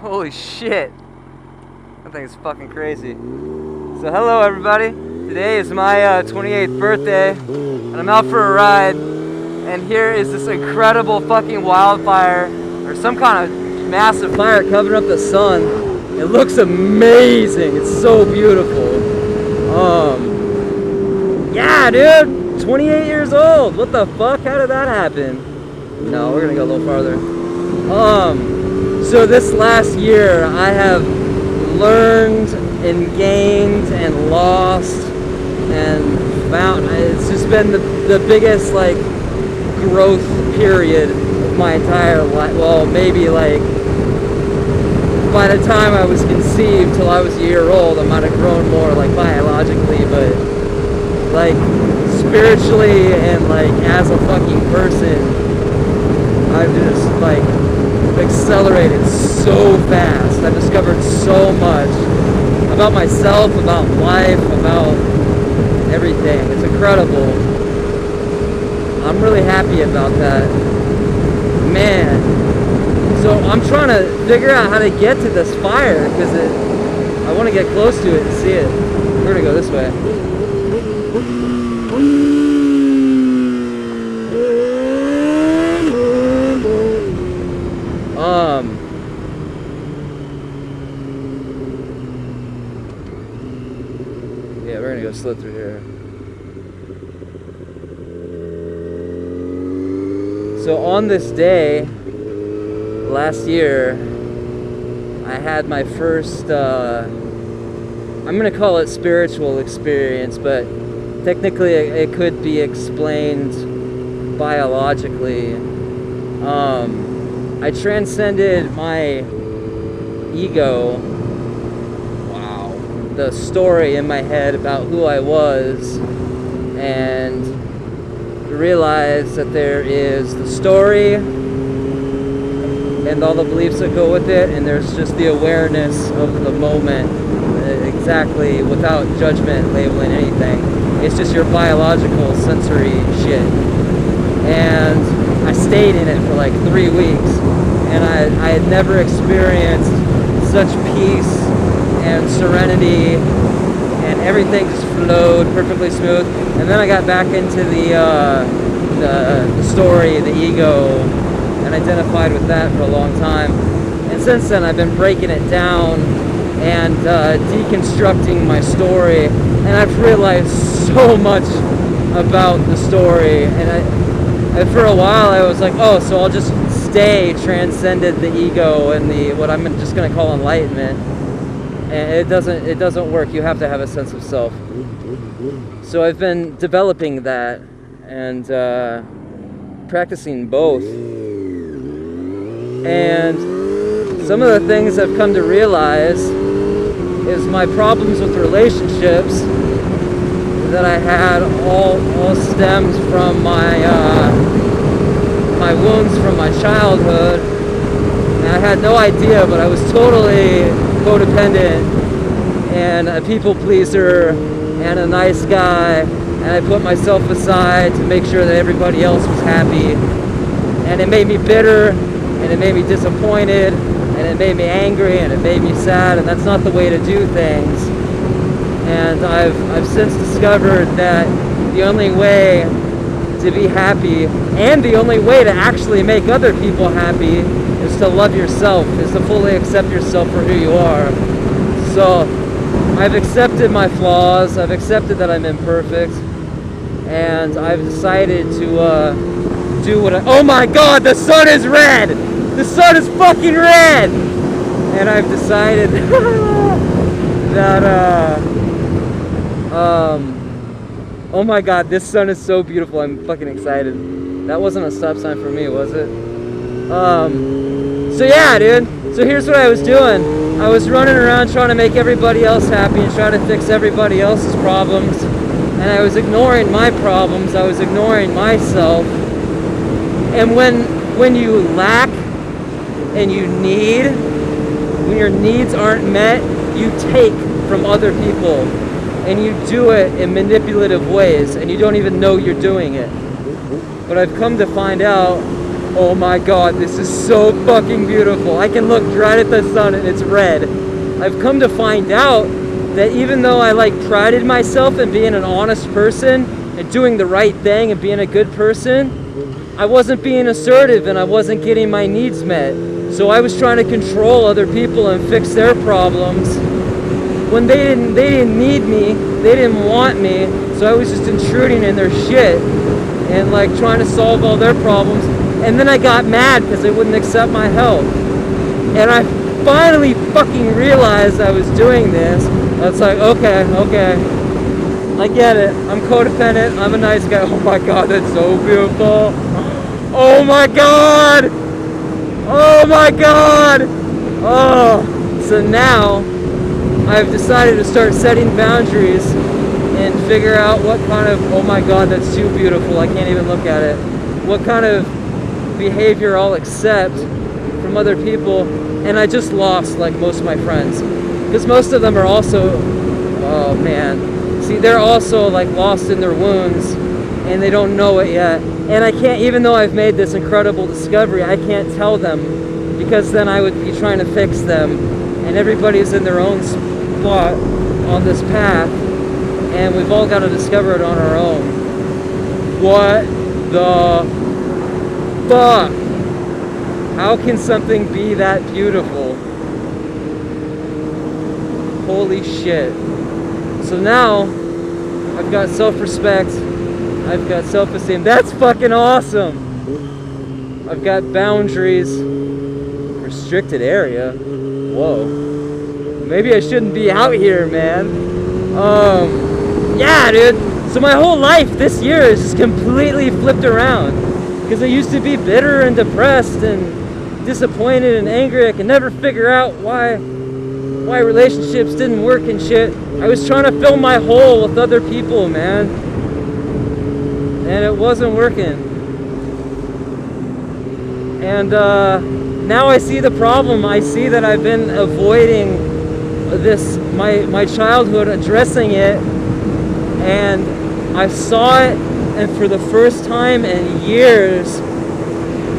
Holy shit. That thing is fucking crazy. So hello everybody. Today is my 28th birthday and I'm out for a ride, and here is this incredible fucking wildfire or some kind of massive fire covering up the sun. It looks amazing. It's so beautiful. Yeah, dude, 28 years old. What the fuck? How did that happen? No, we're gonna go a little farther. So this last year I have learned and gained and lost and found, it's just been the biggest like growth period of my entire life. Well, maybe like by the time I was conceived till I was a year old, I might have grown more like biologically, but like spiritually and like as a fucking person, I've just like accelerated so fast. I've discovered so much about myself, about life, about everything. It's incredible. I'm really happy about that. Man. So I'm trying to figure out how to get to this fire because I want to get close to it and see it. We're gonna go this way. Yeah, we're gonna go slip through here. So on this day, last year, I had my first, I'm gonna call it spiritual experience, but technically it could be explained biologically. I transcended my ego, the story in my head about who I was, and realized that there is the story and all the beliefs that go with it, and there's just the awareness of the moment, exactly, without judgment, labeling anything. It's just your biological sensory shit. And I stayed in it for like 3 weeks, and I had never experienced such peace and serenity, and everything just flowed perfectly smooth. And then I got back into the story, the ego, and identified with that for a long time. And since then I've been breaking it down and deconstructing my story, and I've realized so much about the story. And for a while I was like, oh, so I'll just stay transcended the ego and the what I'm just going to call enlightenment. And it doesn't work. You have to have a sense of self. So I've been developing that and practicing both. And some of the things I've come to realize is my problems with relationships that I had all stemmed from my wounds from my childhood. And I had no idea, but I was totally codependent and a people pleaser and a nice guy, and I put myself aside to make sure that everybody else was happy, and it made me bitter, and it made me disappointed, and it made me angry, and it made me sad, and that's not the way to do things. And I've since discovered that the only way to be happy and the only way to actually make other people happy is to love yourself, is to fully accept yourself for who you are. So I've accepted my flaws, I've accepted that I'm imperfect, and I've decided to do what oh my god, the sun is red! The sun is fucking red! And I've decided that oh my god, this sun is so beautiful. I'm fucking excited. That wasn't a stop sign for me, was it? So yeah, dude. So here's what I was doing. I was running around trying to make everybody else happy and trying to fix everybody else's problems. And I was ignoring my problems. I was ignoring myself. And when you lack and you need, when your needs aren't met, you take from other people. And you do it in manipulative ways, and you don't even know you're doing it. But I've come to find out oh my god, this is so fucking beautiful. I can look right at the sun and it's red. I've come to find out that even though I like prided myself in being an honest person and doing the right thing and being a good person, I wasn't being assertive and I wasn't getting my needs met. So I was trying to control other people and fix their problems when they didn't need me, they didn't want me. So I was just intruding in their shit and like trying to solve all their problems. And then I got mad because they wouldn't accept my help. And I finally fucking realized I was doing this. I was like, okay, I get it. I'm codependent. I'm a nice guy. Oh my god, that's so beautiful. Oh my god! Oh my god! Oh, so now I've decided to start setting boundaries and figure out what kind of, oh my god, that's too beautiful, I can't even look at it. What kind of behavior I'll accept from other people. And I just lost like most of my friends. Because most of them are also, oh man, see, they're also like lost in their wounds and they don't know it yet. And I can't, even though I've made this incredible discovery, I can't tell them because then I would be trying to fix them. And everybody's in their own spot on this path and we've all got to discover it on our own. What the fuck? How can something be that beautiful? Holy shit. So now I've got self-respect, I've got self-esteem. That's fucking awesome. I've got boundaries. Restricted area. Whoa. Maybe I shouldn't be out here, man. Yeah, dude. So my whole life this year is just completely flipped around. Because I used to be bitter and depressed and disappointed and angry. I could never figure out why relationships didn't work and shit. I was trying to fill my hole with other people, man. And it wasn't working. And now I see the problem. I see that I've been avoiding this, my childhood, addressing it. And I saw it, and for the first time in years,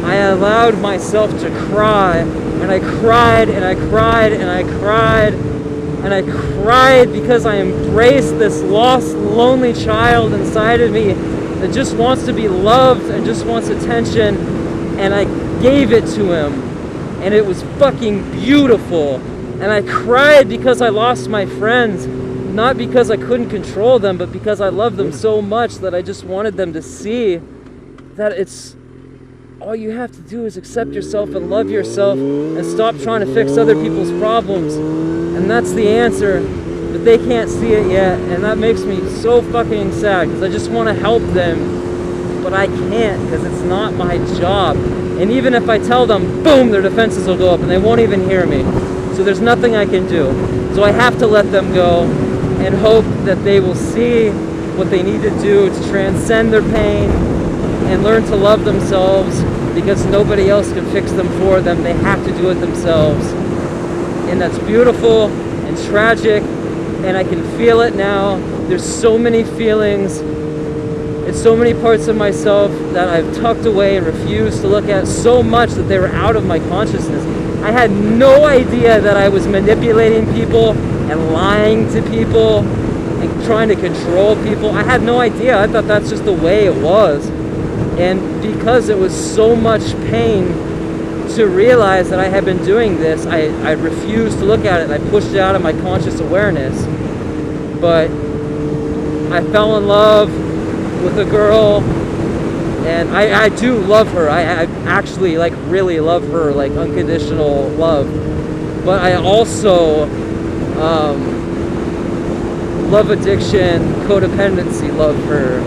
I allowed myself to cry. And I cried, and I cried, and I cried, and I cried because I embraced this lost, lonely child inside of me that just wants to be loved and just wants attention, and I gave it to him, and it was fucking beautiful. And I cried because I lost my friends, not because I couldn't control them, but because I loved them so much that I just wanted them to see that it's all you have to do is accept yourself and love yourself and stop trying to fix other people's problems. And that's the answer, but they can't see it yet, and that makes me so fucking sad because I just want to help them, but I can't because it's not my job. And even if I tell them, boom, their defenses will go up and they won't even hear me. So there's nothing I can do. So I have to let them go and hope that they will see what they need to do to transcend their pain and learn to love themselves, because nobody else can fix them for them. They have to do it themselves. And that's beautiful and tragic, and I can feel it now. There's so many feelings and so many parts of myself that I've tucked away and refused to look at so much that they were out of my consciousness. I had no idea that I was manipulating people and lying to people and trying to control people. I had no idea. I thought that's just the way it was. And because it was so much pain to realize that I had been doing this, I refused to look at it. I pushed it out of my conscious awareness. But I fell in love with a girl, and I do love her. I actually like really love her, like unconditional love. But I also love addiction, codependency, love her.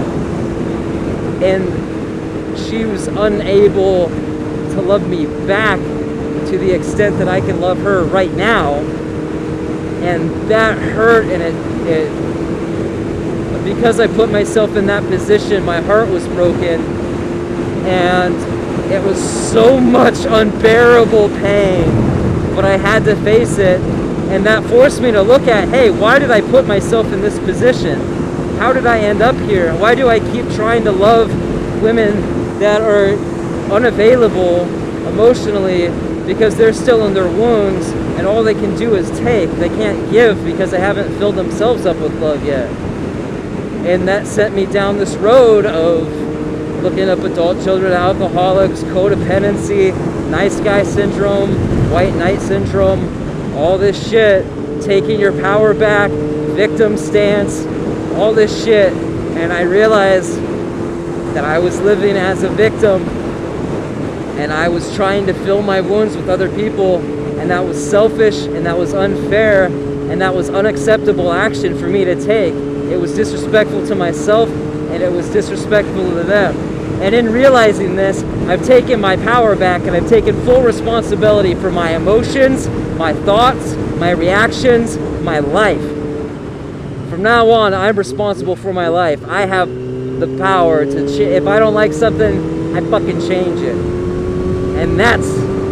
And she was unable to love me back to the extent that I can love her right now, and that hurt. And it because I put myself in that position, my heart was broken, and it was so much unbearable pain, but I had to face it. And that forced me to look at, hey, why did I put myself in this position? How did I end up here? Why do I keep trying to love women that are unavailable emotionally because they're still in their wounds, and all they can do is take. They can't give because they haven't filled themselves up with love yet. And that sent me down this road of looking up adult children, alcoholics, codependency, nice guy syndrome, white knight syndrome, all this shit, taking your power back, victim stance, all this shit. And I realized that I was living as a victim, and I was trying to fill my wounds with other people, and that was selfish, and that was unfair, and that was unacceptable action for me to take. It was disrespectful to myself, and it was disrespectful to them. And in realizing this, I've taken my power back, and I've taken full responsibility for my emotions, my thoughts, my reactions, my life. From now on, I'm responsible for my life. I have the power to if I don't like something, I fucking change it. And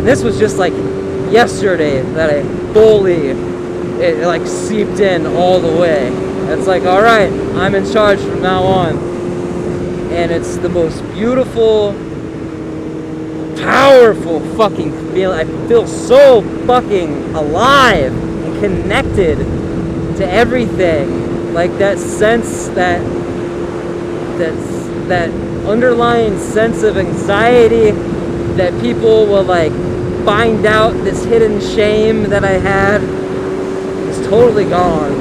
this was just like yesterday that I fully, it like seeped in all the way. It's like, all right, I'm in charge from now on. And it's the most beautiful, powerful fucking feeling. I feel so fucking alive and connected to everything. Like that sense, that underlying sense of anxiety that people will like find out, this hidden shame that I had is totally gone.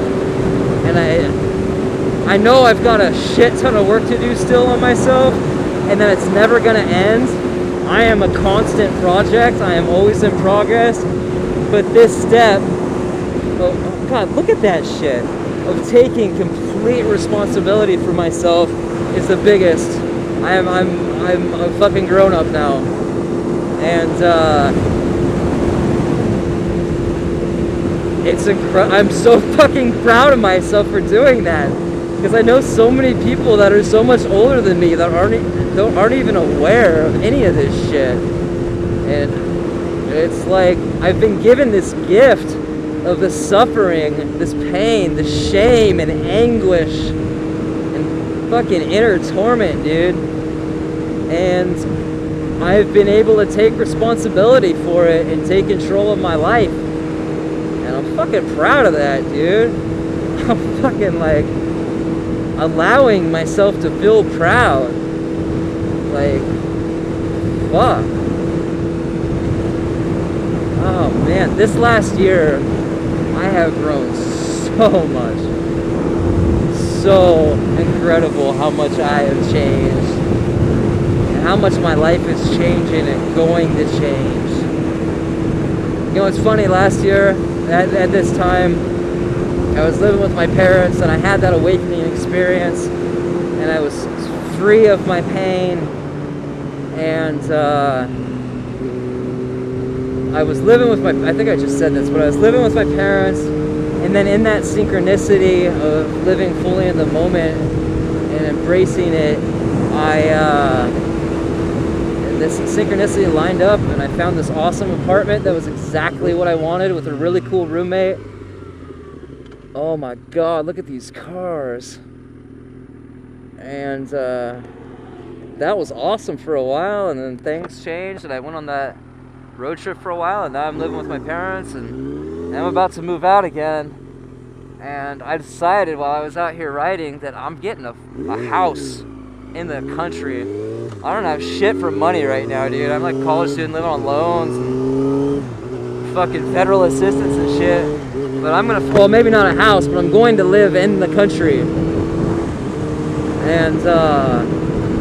And I know I've got a shit ton of work to do still on myself, and that it's never gonna end. I am a constant project. I am always in progress. But this step, oh God, look at that shit, of taking complete responsibility for myself is the biggest. I'm a fucking grown up now, and it's I'm so fucking proud of myself for doing that, because I know so many people that are so much older than me that aren't even aware of any of this shit. And it's like I've been given this gift of the suffering, this pain, the shame and anguish and fucking inner torment, dude. And I've been able to take responsibility for it and take control of my life. And I'm fucking proud of that, dude. I'm fucking like allowing myself to feel proud. Like, fuck. Oh man, this last year I have grown so much. So incredible how much I have changed, and how much my life is changing and going to change. You know, it's funny, last year at this time I was living with my parents, and I had that awakening experience, and I was free of my pain, and I was living with I think I just said this, but I was living with my parents, and then in that synchronicity of living fully in the moment and embracing it, this synchronicity lined up, and I found this awesome apartment that was exactly what I wanted, with a really cool roommate. Oh my God, look at these cars. And that was awesome for a while, and then things changed, and I went on that road trip for a while, and now I'm living with my parents, and I'm about to move out again. And I decided while I was out here writing that I'm getting a house in the country. I don't have shit for money right now, dude. I'm like a college student living on loans and fucking federal assistance and shit. But I'm gonna, well, maybe not a house, but I'm going to live in the country. And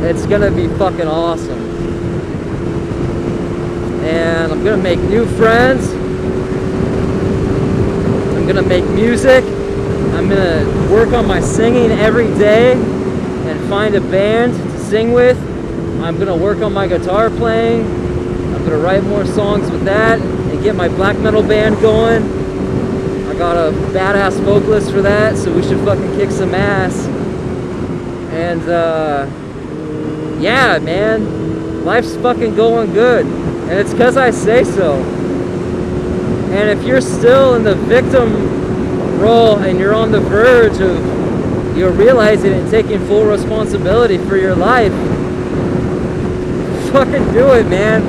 it's gonna be fucking awesome. And I'm gonna make new friends. I'm gonna make music. I'm gonna work on my singing every day and find a band to sing with. I'm gonna work on my guitar playing. I'm gonna write more songs with that and get my black metal band going. I got a badass vocalist for that, so we should fucking kick some ass. And yeah, man, life's fucking going good, and it's because I say so. And if you're still in the victim role and you're on the verge of realizing and taking full responsibility for your life, fucking do it, man.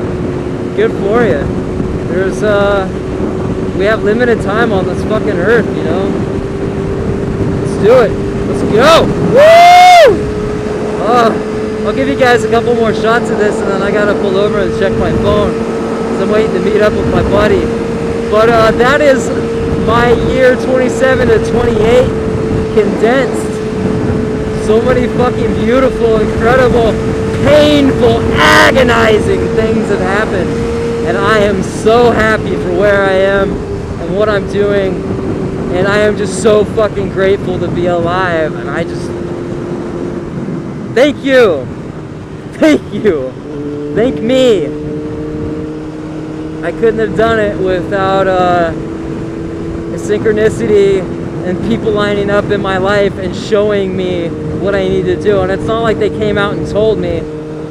Good for you. There's we have limited time on this fucking earth, you know. Let's do it. Let's go. Woo! I'll give you guys a couple more shots of this, and then I gotta pull over and check my phone, because I'm waiting to meet up with my buddy. But that is my year 27 to 28 condensed. So many fucking beautiful, incredible, painful, agonizing things have happened, and I am so happy for where I am and what I'm doing, and I am just so fucking grateful to be alive, and I just thank you, thank me. I couldn't have done it without a synchronicity and people lining up in my life and showing me what I need to do. And it's not like they came out and told me.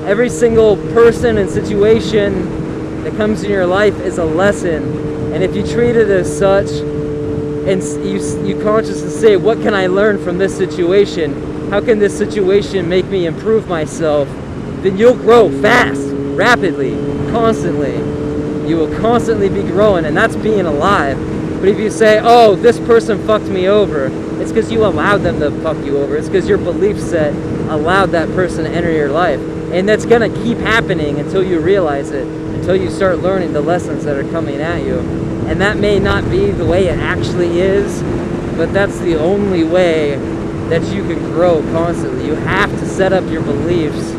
Every single person and situation that comes in your life is a lesson, and if you treat it as such, and you consciously say, what can I learn from this situation? How can this situation make me improve myself? Then you'll grow fast, rapidly, constantly. You will constantly be growing, and that's being alive. But if you say, oh, this person fucked me over, it's because you allowed them to fuck you over. It's because your belief set allowed that person to enter your life. And that's going to keep happening until you realize it, until you start learning the lessons that are coming at you. And that may not be the way it actually is, but that's the only way that you can grow constantly. You have to set up your beliefs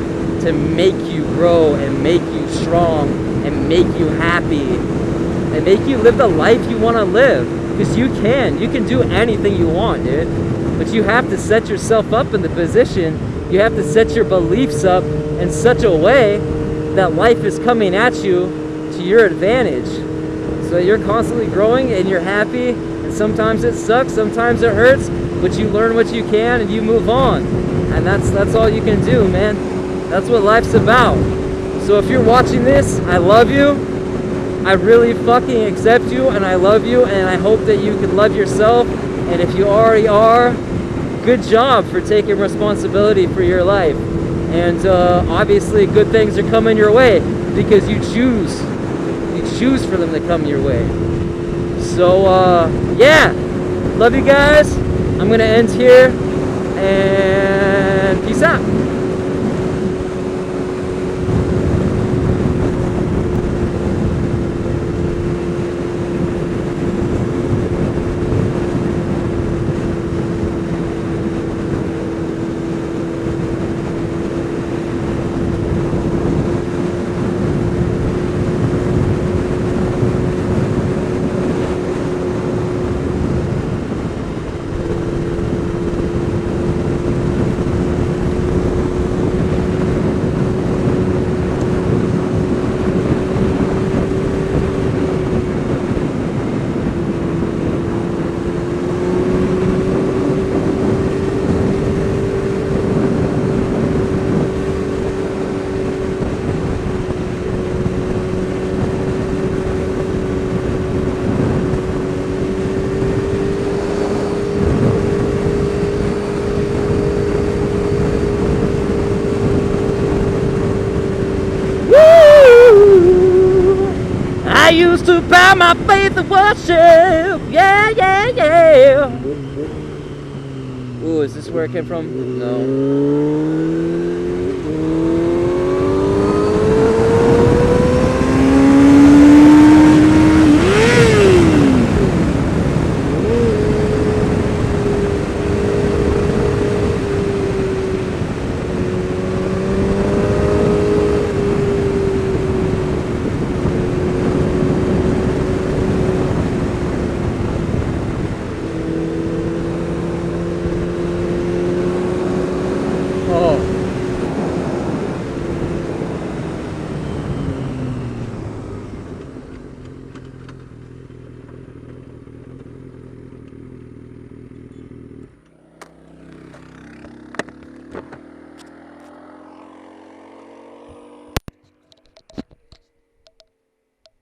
to make you grow and make you strong and make you happy and make you live the life you want to live. Because you can do anything you want, dude. But you have to set yourself up in the position, you have to set your beliefs up in such a way that life is coming at you to your advantage. So you're constantly growing and you're happy, and sometimes it sucks, sometimes it hurts, but you learn what you can and you move on. And that's all you can do, man. That's what life's about. So if you're watching this, I love you. I really fucking accept you, and I love you, and I hope that you can love yourself. And if you already are, good job for taking responsibility for your life. And obviously good things are coming your way because you choose for them to come your way. So yeah, love you guys. I'm gonna end here, and peace out. I used to bow my faith and worship. Yeah, yeah, yeah. Ooh, is this where it came from? No.